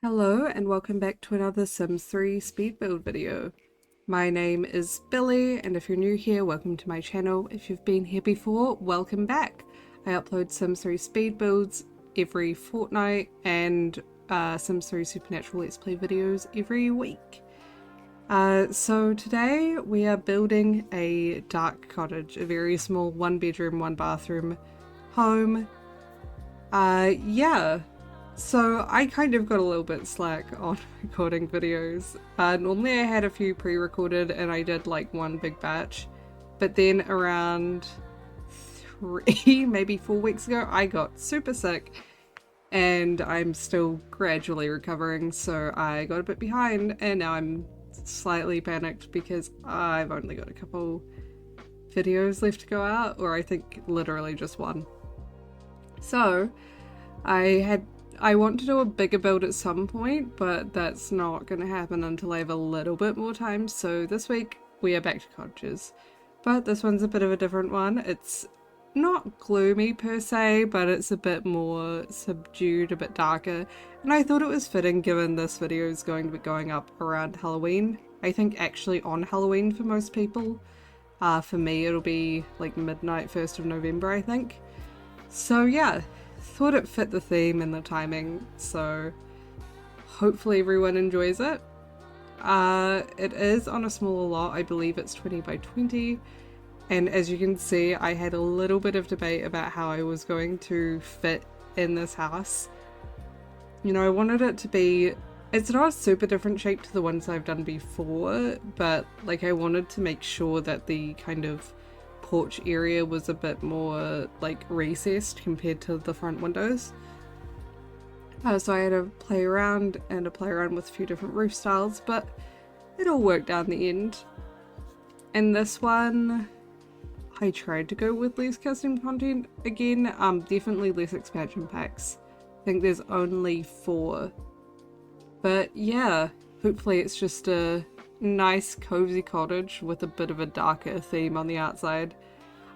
Hello and welcome back to another Sims 3 speed build video. My name is Billy, and if you're new here, welcome to my channel. If you've been here before, welcome back. I upload Sims 3 speed builds every fortnight and Sims 3 Supernatural Let's Play videos every week. So today we are building a dark cottage, a very small 1-bedroom, 1-bathroom home. Yeah. So I kind of got a little bit slack on recording videos. Normally I had a few pre-recorded and I did like one big batch, but then around 3, maybe 4 weeks ago, I got super sick and I'm still gradually recovering, so I got a bit behind and now I'm slightly panicked because I've only got a couple videos left to go out, or I think literally just one. So I want to do a bigger build at some point, but that's not going to happen until I have a little bit more time. So this week we are back to cottages, but this one's a bit of a different one. It's not gloomy per se, but it's a bit more subdued, a bit darker, and I thought it was fitting given this video is going to be going up around Halloween. I think actually on Halloween for most people. For me it'll be like midnight, 1st of November I think. So yeah, thought it fit the theme and the timing, so hopefully everyone enjoys it. It is on a smaller lot, I believe it's 20 by 20, and as you can see I had a little bit of debate about how I was going to fit in this house. You know, I wanted it to be, it's not a super different shape to the ones I've done before, but like I wanted to make sure that the kind of porch area was a bit more like recessed compared to the front windows. So I had to play around with a few different roof styles, but it all worked out in the end. And this one, I tried to go with less custom content again, definitely less expansion packs. I think there's only 4. But yeah, hopefully it's just a nice cozy cottage with a bit of a darker theme on the outside.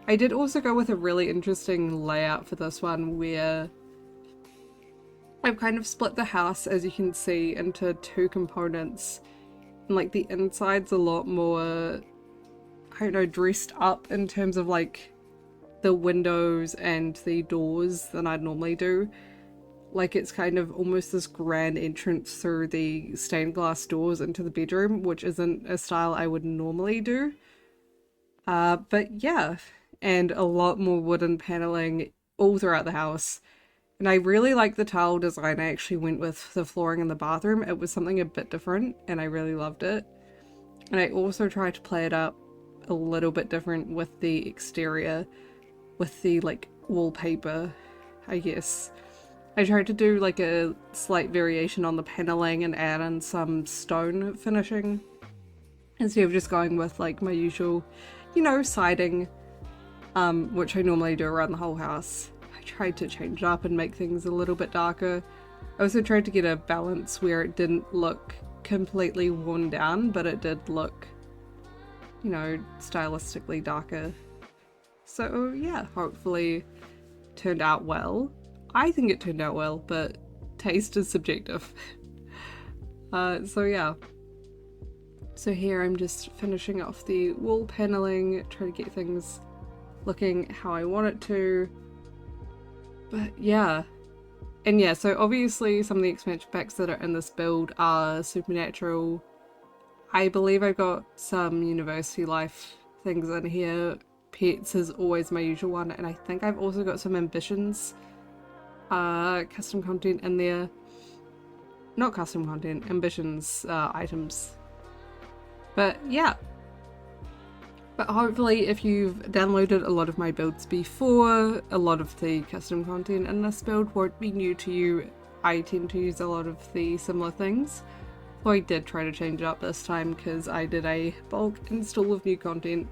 I did also go with a really interesting layout for this one where I've kind of split the house, as you can see, into 2 components, and like the inside's a lot more, I don't know, dressed up in terms of like the windows and the doors than I'd normally do. Like it's kind of almost this grand entrance through the stained glass doors into the bedroom, which isn't a style I would normally do. But yeah, and a lot more wooden paneling all throughout the house. And I really like the tile design I actually went with the flooring in the bathroom. It was something a bit different and I really loved it. And I also tried to play it up a little bit different with the exterior, with the like wallpaper, I guess. I tried to do like a slight variation on the paneling and add in some stone finishing instead of just going with like my usual, you know, siding, which I normally do around the whole house. I tried to change it up and make things a little bit darker. I also tried to get a balance where it didn't look completely worn down, but it did look, you know, stylistically darker. So yeah, hopefully turned out well. I think it turned out well, but taste is subjective. So yeah. So here I'm just finishing off the wall paneling, trying to get things looking how I want it to. But yeah. And yeah, so obviously some of the expansion packs that are in this build are Supernatural. I believe I've got some University Life things in here. Pets is always my usual one, and I think I've also got some Ambitions custom content in there. Not custom content, Ambitions items. But yeah. But hopefully if you've downloaded a lot of my builds before, a lot of the custom content in this build won't be new to you. I tend to use a lot of the similar things. So I did try to change it up this time because I did a bulk install of new content.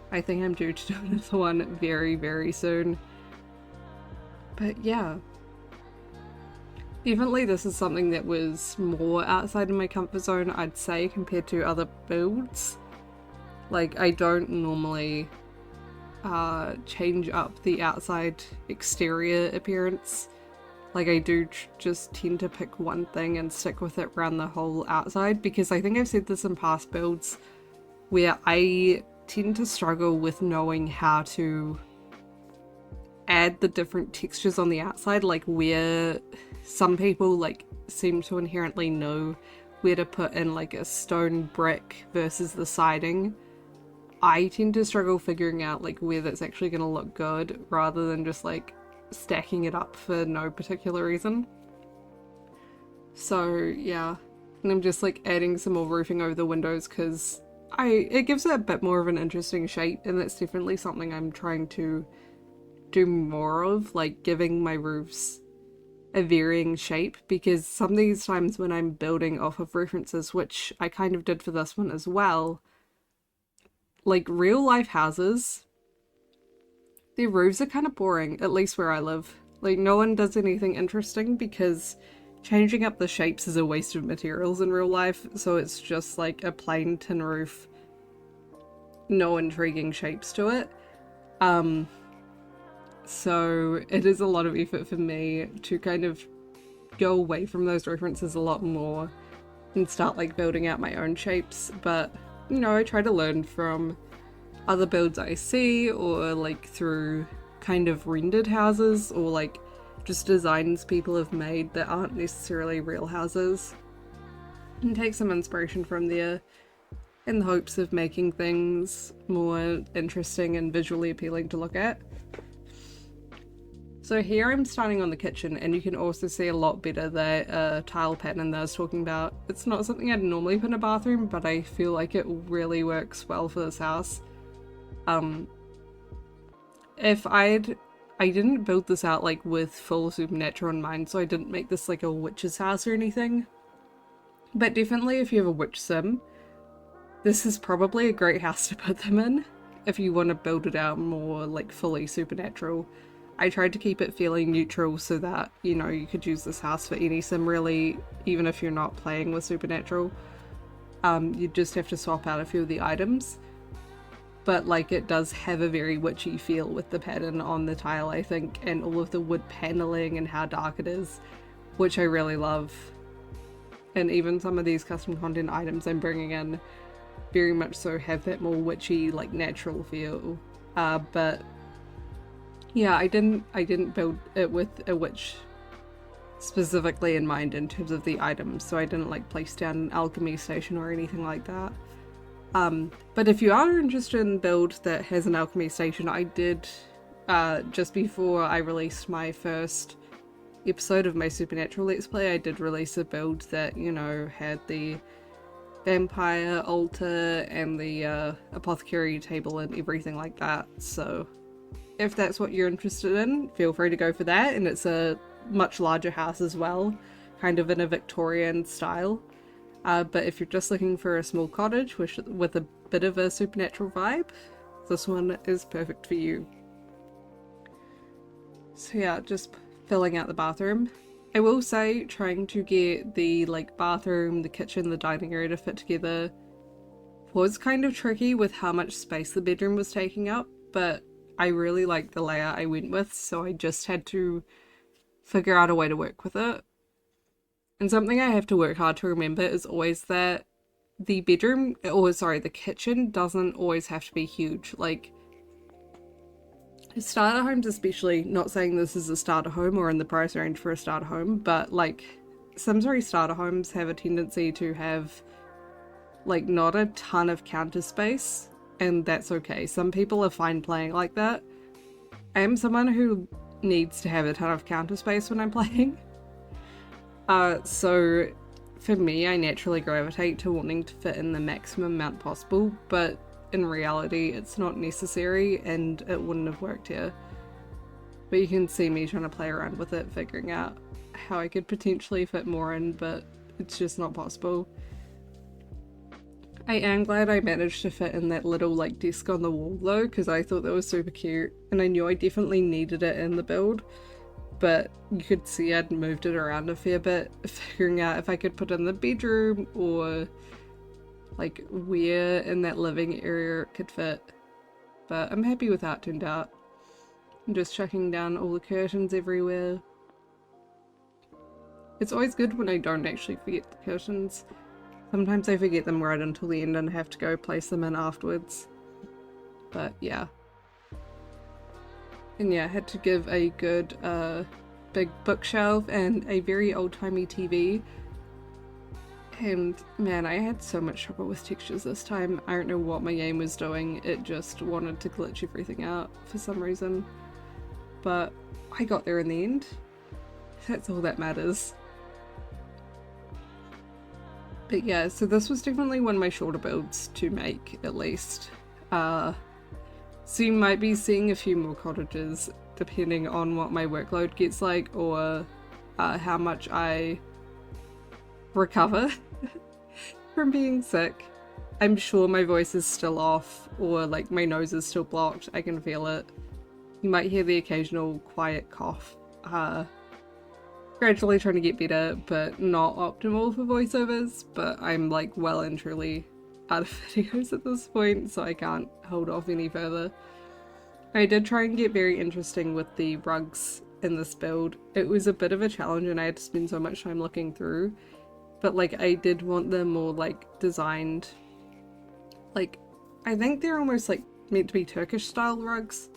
I think I'm due to do another one very, very soon. But yeah. Definitely this is something that was more outside of my comfort zone, I'd say, compared to other builds. Like, I don't normally change up the outside exterior appearance Like I do just tend to pick one thing and stick with it around the whole outside, because I think I've said this in past builds where I tend to struggle with knowing how to add the different textures on the outside, like where some people like seem to inherently know where to put in like a stone brick versus the siding. I tend to struggle figuring out like where that's actually going to look good rather than just like stacking it up for no particular reason. So yeah, and I'm just like adding some more roofing over the windows because it gives it a bit more of an interesting shape, and that's definitely something I'm trying to do more of, like giving my roofs a varying shape, because some of these times when I'm building off of references, which I kind of did for this one as well, like real life houses, their roofs are kind of boring, at least where I live. Like no one does anything interesting because changing up the shapes is a waste of materials in real life, so it's just like a plain tin roof, no intriguing shapes to it. So it is a lot of effort for me to kind of go away from those references a lot more and start like building out my own shapes. But you know, I try to learn from other builds I see, or like through kind of rendered houses, or like just designs people have made that aren't necessarily real houses, and take some inspiration from there in the hopes of making things more interesting and visually appealing to look at. So here I'm starting on the kitchen, and you can also see a lot better that tile pattern that I was talking about. It's not something I'd normally put in a bathroom, but I feel like it really works well for this house. I didn't build this out like with full supernatural in mind, so I didn't make this like a witch's house or anything. But definitely if you have a witch sim, this is probably a great house to put them in if you want to build it out more like fully supernatural. I tried to keep it fairly neutral so that, you know, you could use this house for any sim really, even if you're not playing with supernatural. You just have to swap out a few of the items. But like it does have a very witchy feel with the pattern on the tile, I think, and all of the wood paneling and how dark it is, which I really love. And even some of these custom content items I'm bringing in very much so have that more witchy, like natural feel. But yeah, I didn't build it with a witch specifically in mind in terms of the items, so I didn't like place down an alchemy station or anything like that. But if you are interested in a build that has an alchemy station, I did, just before I released my first episode of my Supernatural Let's Play, I did release a build that, you know, had the vampire altar and the apothecary table and everything like that. So if that's what you're interested in, feel free to go for that. And it's a much larger house as well, kind of in a Victorian style. But if you're just looking for a small cottage with a bit of a supernatural vibe, this one is perfect for you. So yeah, just filling out the bathroom. I will say trying to get the like bathroom, the kitchen, the dining area to fit together was kind of tricky with how much space the bedroom was taking up, but I really liked the layout I went with, so I just had to figure out a way to work with it. And something I have to work hard to remember is always that the bedroom, or sorry, the kitchen doesn't always have to be huge. Like, starter homes especially, not saying this is a starter home or in the price range for a starter home, but like, Sims 3 starter homes have a tendency to have like not a ton of counter space, and that's okay. Some people are fine playing like that. I am someone who needs to have a ton of counter space when I'm playing. So for me, I naturally gravitate to wanting to fit in the maximum amount possible, but in reality, it's not necessary and it wouldn't have worked here. But you can see me trying to play around with it, figuring out how I could potentially fit more in, but it's just not possible. I am glad I managed to fit in that little like desk on the wall though, because I thought that was super cute, and I knew I definitely needed it in the build. But you could see I'd moved it around a fair bit, figuring out if I could put it in the bedroom or like where in that living area it could fit. But I'm happy with how it turned out. I'm just chucking down all the curtains everywhere. It's always good when I don't actually forget the curtains. Sometimes I forget them right until the end and have to go place them in afterwards. But yeah. And yeah, I had to give a good big bookshelf and a very old-timey TV. And man, I had so much trouble with textures this time. I don't know what my game was doing. It just wanted to glitch everything out for some reason. But I got there in the end. That's all that matters. But yeah, so this was definitely one of my shorter builds to make, at least. So you might be seeing a few more cottages depending on what my workload gets like, or how much I recover from being sick. I'm sure my voice is still off, or like my nose is still blocked. I can feel it. You might hear the occasional quiet cough. Gradually trying to get better, but not optimal for voiceovers, but I'm like well and truly out of videos at this point, so I can't hold off any further. I did try and get very interesting with the rugs in this build. It was a bit of a challenge and I had to spend so much time looking through, but like I did want them more like designed, like I think they're almost like meant to be Turkish style rugs,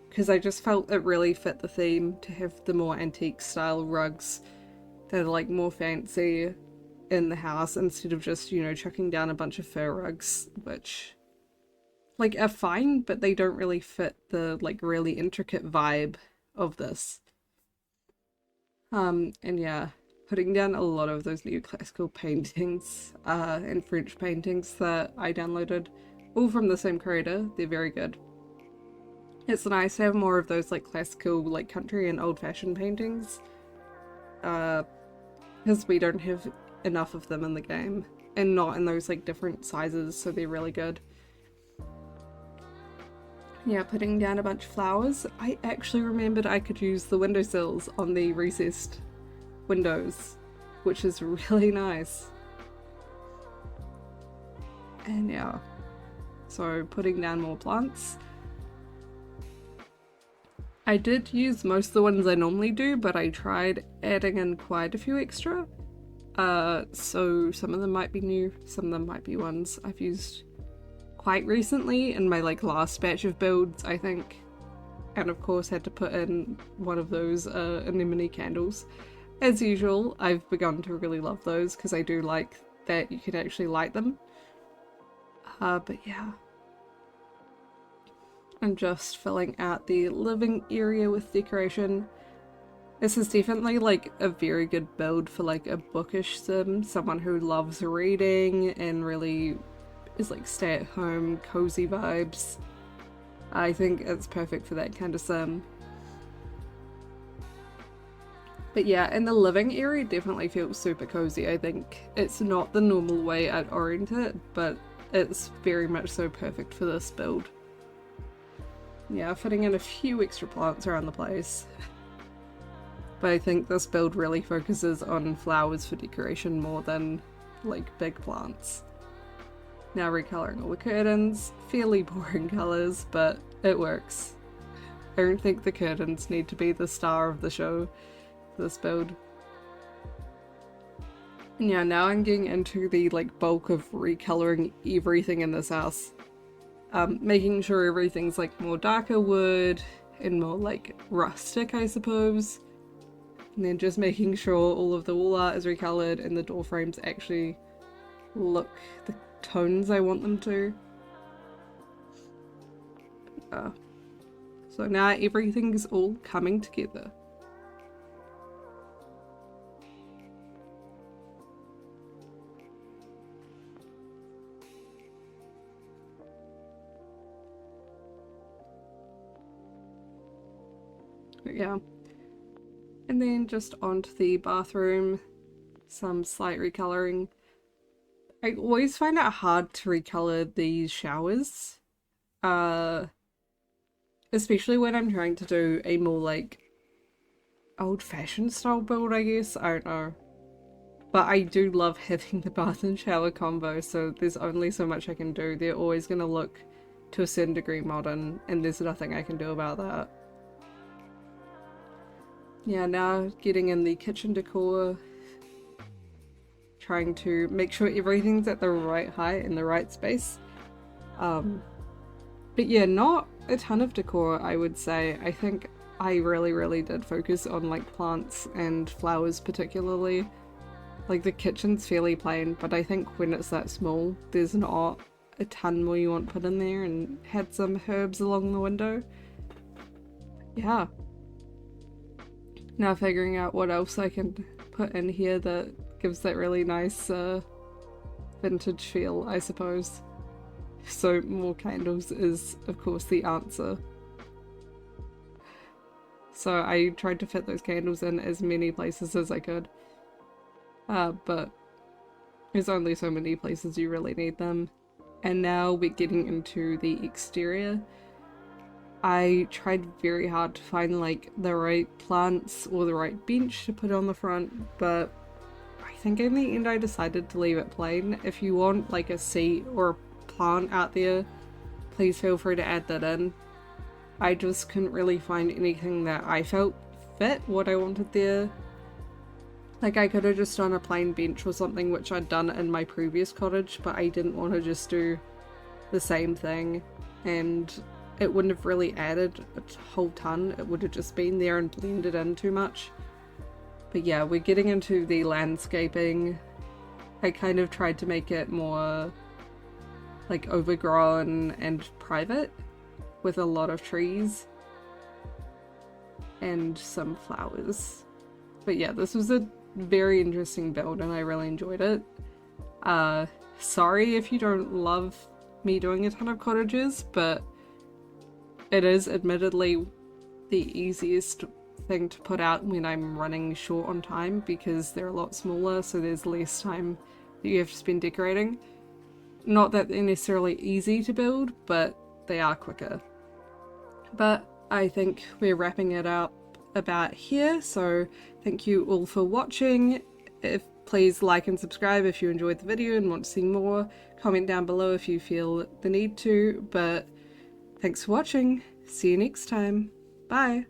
because I just felt it really fit the theme to have the more antique style rugs that are like more fancy in the house instead of just, you know, chucking down a bunch of fur rugs, which like are fine, but they don't really fit the like really intricate vibe of this. And yeah, putting down a lot of those neoclassical paintings and French paintings that I downloaded, all from the same creator. They're very good. It's nice to have more of those like classical, like country and old-fashioned paintings, because we don't have enough of them in the game, and not in those like different sizes, so they're really good. Yeah, putting down a bunch of flowers. I actually remembered I could use the windowsills on the recessed windows, which is really nice. And yeah, so putting down more plants. I did use most of the ones I normally do, but I tried adding in quite a few extra. So some of them might be new, some of them might be ones I've used quite recently in my like last batch of builds, I think. And of course had to put in one of those anemone candles. As usual, I've begun to really love those because I do like that you can actually light them. But yeah. I'm just filling out the living area with decoration. This is definitely like a very good build for like a bookish sim, someone who loves reading and really is like stay at home, cozy vibes. I think it's perfect for that kind of sim. But yeah, and the living area definitely feels super cozy. I think it's not the normal way I'd orient it, but it's very much so perfect for this build. Yeah, fitting in a few extra plants around the place. But I think this build really focuses on flowers for decoration more than like big plants. Now recoloring all the curtains, fairly boring colours, but it works. I don't think the curtains need to be the star of the show for this build. And yeah, now I'm getting into the like bulk of recoloring everything in this house. Making sure everything's like more darker wood and more like rustic, I suppose. And then just making sure all of the wall art is recolored and the door frames actually look the tones I want them to. So now everything's all coming together. But yeah. And then just onto the bathroom, some slight recoloring. I always find it hard to recolor these showers. Especially when I'm trying to do a more like old-fashioned style build, I guess. I don't know. But I do love having the bath and shower combo, so there's only so much I can do. They're always gonna look to a certain degree modern, and there's nothing I can do about that. Yeah, now getting in the kitchen decor, trying to make sure everything's at the right height and the right space. But yeah, not a ton of decor, I would say. I think I really did focus on like plants and flowers particularly. Like the kitchen's fairly plain, but I think when it's that small, there's not a ton more you want put in there, and had some herbs along the window. Yeah. Now figuring out what else I can put in here that gives that really nice vintage feel, I suppose. So more candles is of course the answer. So I tried to fit those candles in as many places as I could. But there's only so many places you really need them. And now we're getting into the exterior. I tried very hard to find like the right plants or the right bench to put on the front, but I think in the end I decided to leave it plain. If you want like a seat or a plant out there, please feel free to add that in. I just couldn't really find anything that I felt fit what I wanted there. Like I could have just done a plain bench or something, which I'd done in my previous cottage, but I didn't want to just do the same thing, and it wouldn't have really added a whole ton. It would have just been there and blended in too much. But yeah, we're getting into the landscaping. I kind of tried to make it more like overgrown and private, with a lot of trees and some flowers. But yeah, this was a very interesting build and I really enjoyed it. Sorry if you don't love me doing a ton of cottages, but it is admittedly the easiest thing to put out when I'm running short on time, because they're a lot smaller, so there's less time that you have to spend decorating. Not that they're necessarily easy to build, but they are quicker. But I think we're wrapping it up about here, so thank you all for watching. Please like and subscribe if you enjoyed the video and want to see more. Comment down below if you feel the need to, but thanks for watching. See you next time. Bye!